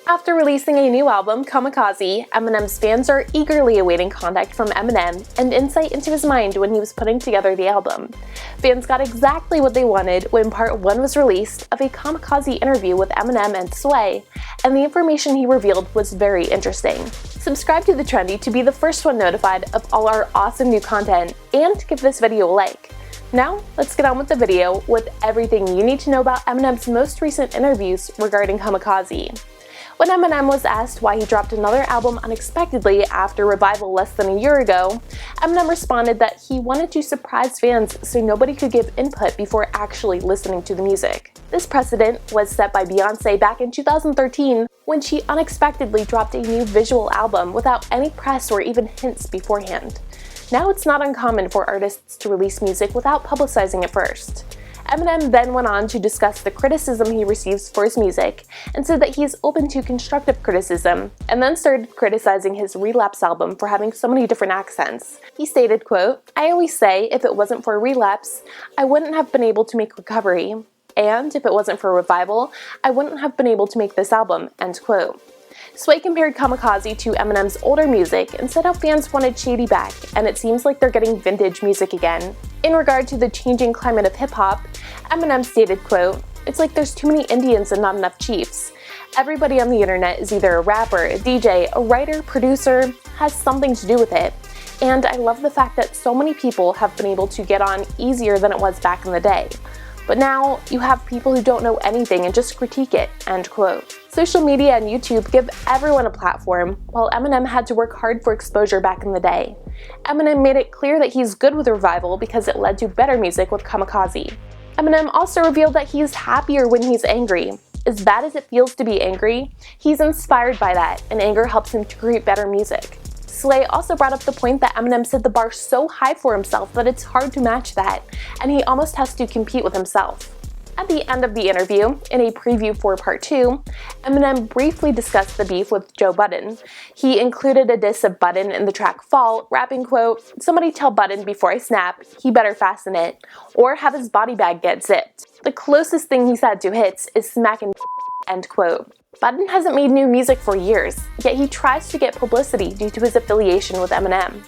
After releasing a new album, Kamikaze, Eminem's fans are eagerly awaiting contact from Eminem and insight into his mind when he was putting together the album. Fans got exactly what they wanted when Part 1 was released of a Kamikaze interview with Eminem and Sway, and the information he revealed was very interesting. Subscribe to TheTrendy to be the first one notified of all our awesome new content, and give this video a like. Now, let's get on with the video with everything you need to know about Eminem's most recent interviews regarding Kamikaze. When Eminem was asked why he dropped another album unexpectedly after Revival less than a year ago, Eminem responded that he wanted to surprise fans so nobody could give input before actually listening to the music. This precedent was set by Beyonce back in 2013 when she unexpectedly dropped a new visual album without any press or even hints beforehand. Now it's not uncommon for artists to release music without publicizing it first. Eminem then went on to discuss the criticism he receives for his music and said that he is open to constructive criticism, and then started criticizing his Relapse album for having so many different accents. He stated, quote, "I always say if it wasn't for Relapse, I wouldn't have been able to make Recovery, and if it wasn't for Revival, I wouldn't have been able to make this album," end quote. Sway compared Kamikaze to Eminem's older music and said how fans wanted Shady back, and it seems like they're getting vintage music again. In regard to the changing climate of hip-hop, Eminem stated, quote, "It's like there's too many Indians and not enough Chiefs. Everybody on the internet is either a rapper, a DJ, a writer, producer, has something to do with it. And I love the fact that so many people have been able to get on easier than it was back in the day. But now, you have people who don't know anything and just critique it," end quote. Social media and YouTube give everyone a platform, while Eminem had to work hard for exposure back in the day. Eminem made it clear that he's good with Revival because it led to better music with Kamikaze. Eminem also revealed that he's happier when he's angry. As bad as it feels to be angry, he's inspired by that, and anger helps him to create better music. Sway also brought up the point that Eminem set the bar so high for himself that it's hard to match that, and he almost has to compete with himself. At the end of the interview, in a preview for Part 2, Eminem briefly discussed the beef with Joe Budden. He included a diss of Budden in the track Fall, rapping, quote, "Somebody tell Budden before I snap, he better fasten it, or have his body bag get zipped. The closest thing he's had to hits is smacking," end quote. Budden hasn't made new music for years, yet he tries to get publicity due to his affiliation with Eminem.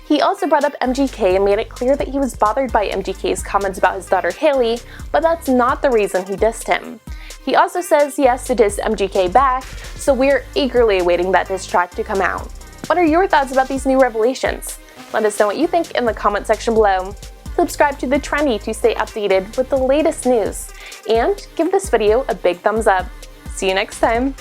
He also brought up MGK and made it clear that he was bothered by MGK's comments about his daughter Haley, but that's not the reason he dissed him. He also says he has to diss MGK back, so we're eagerly awaiting that diss track to come out. What are your thoughts about these new revelations? Let us know what you think in the comment section below. Subscribe to TheTrendy to stay updated with the latest news, and give this video a big thumbs up. See you next time!